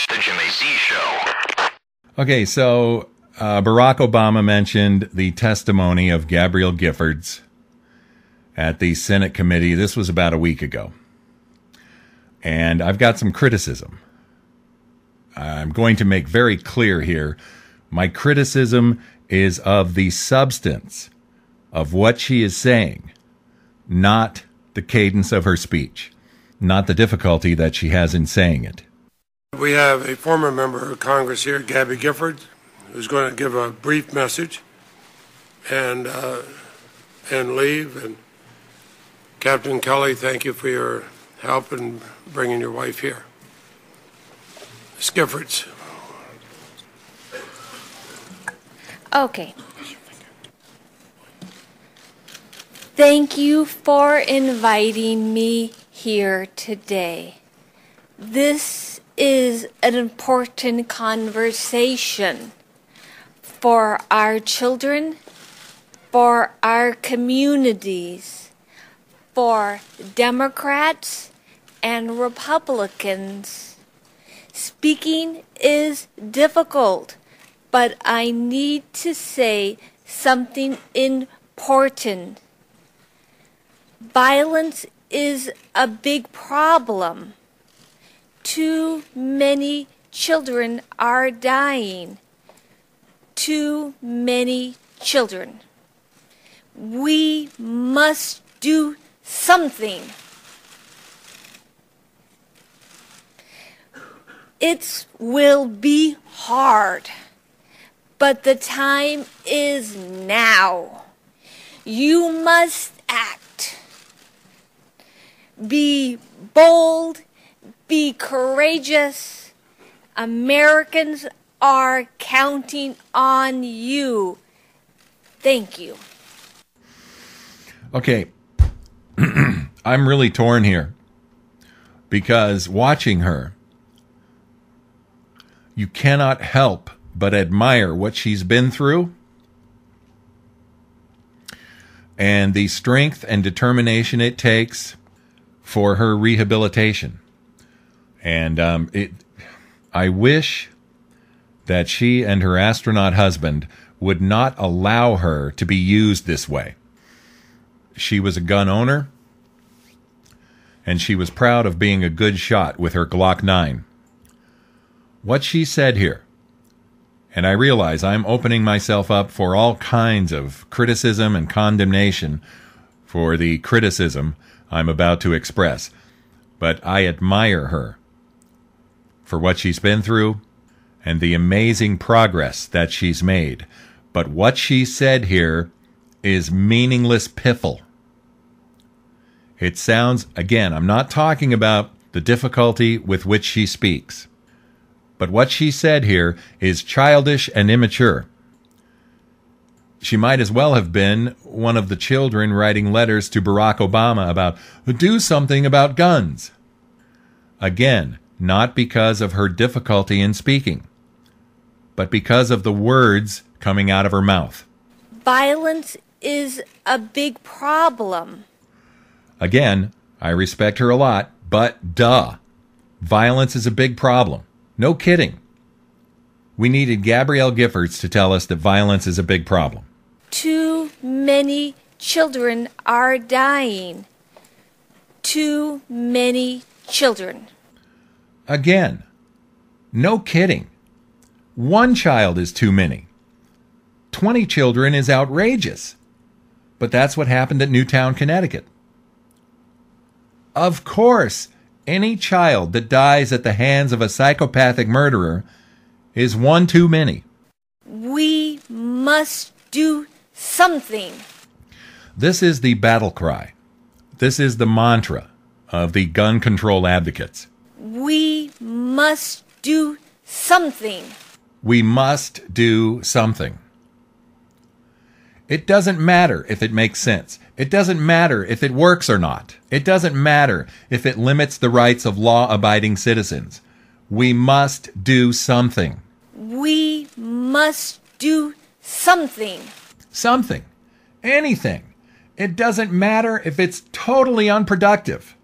The Jimmy Z Show. Okay, so Barack Obama mentioned the testimony of Gabrielle Giffords at the Senate committee. This was about a week ago. And I've got some criticism. I'm going to make very clear here. My criticism is of the substance of what she is saying, not the cadence of her speech, not the difficulty that she has in saying it. We have a former member of Congress here, Gabby Giffords, who's going to give a brief message and leave. And Captain Kelly, thank you for your help in bringing your wife here. Ms. Giffords. Okay. Thank you for inviting me here today. This is an important conversation for our children, for our communities, for Democrats and Republicans. Speaking is difficult, but I need to say something important. Violence is a big problem. Too many children are dying. Too many children. We must do something. It will be hard, but the time is now. You must act. Be bold. Be courageous. Americans are counting on you. Thank you. Okay, I'm really torn here because watching her, you cannot help but admire what she's been through and the strength and determination it takes for her rehabilitation. And I wish that she and her astronaut husband would not allow her to be used this way. She was a gun owner, and she was proud of being a good shot with her Glock 9. What she said here, and I realize I'm opening myself up for all kinds of criticism and condemnation for the criticism I'm about to express, but I admire her for what she's been through and the amazing progress that she's made. But what she said here is meaningless piffle. It sounds, again, I'm not talking about the difficulty with which she speaks, but what she said here is childish and immature. She might as well have been one of the children writing letters to Barack Obama about, do something about guns. Again, not because of her difficulty in speaking, but because of the words coming out of her mouth. Violence is a big problem. Again, I respect her a lot, but duh. Violence is a big problem. No kidding. We needed Gabrielle Giffords to tell us that violence is a big problem. Too many children are dying. Too many children. Again, no kidding. One child is too many. 20 children is outrageous. But that's what happened at Newtown, Connecticut. Of course, any child that dies at the hands of a psychopathic murderer is one too many. We must do something. This is the battle cry. This is the mantra of the gun control advocates. We must do something. We must do something. It doesn't matter if it makes sense. It doesn't matter if it works or not. It doesn't matter if it limits the rights of law-abiding citizens. We must do something. We must do something. Something. Anything. It doesn't matter if it's totally unproductive.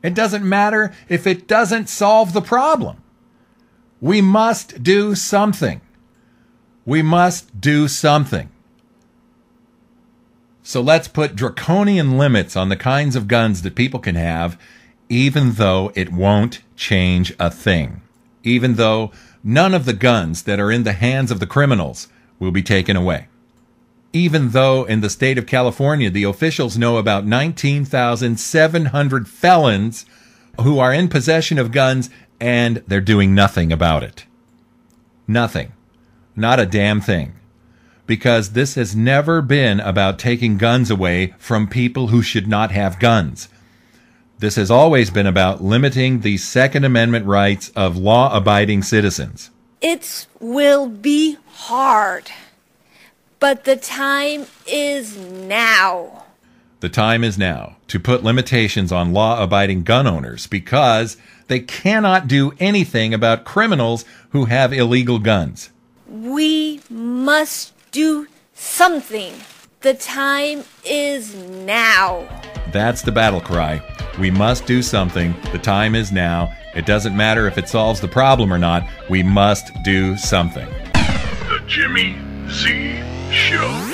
It doesn't matter if it doesn't solve the problem. We must do something. We must do something. So let's put draconian limits on the kinds of guns that people can have, even though it won't change a thing. Even though none of the guns that are in the hands of the criminals will be taken away. Even though in the state of California, the officials know about 19,700 felons who are in possession of guns and they're doing nothing about it. Nothing. Not a damn thing. Because this has never been about taking guns away from people who should not have guns. This has always been about limiting the Second Amendment rights of law-abiding citizens. It will be hard, but the time is now. The time is now to put limitations on law-abiding gun owners because they cannot do anything about criminals who have illegal guns. We must do something. The time is now. That's the battle cry. We must do something. The time is now. It doesn't matter if it solves the problem or not. We must do something. The Jimmy Z Show.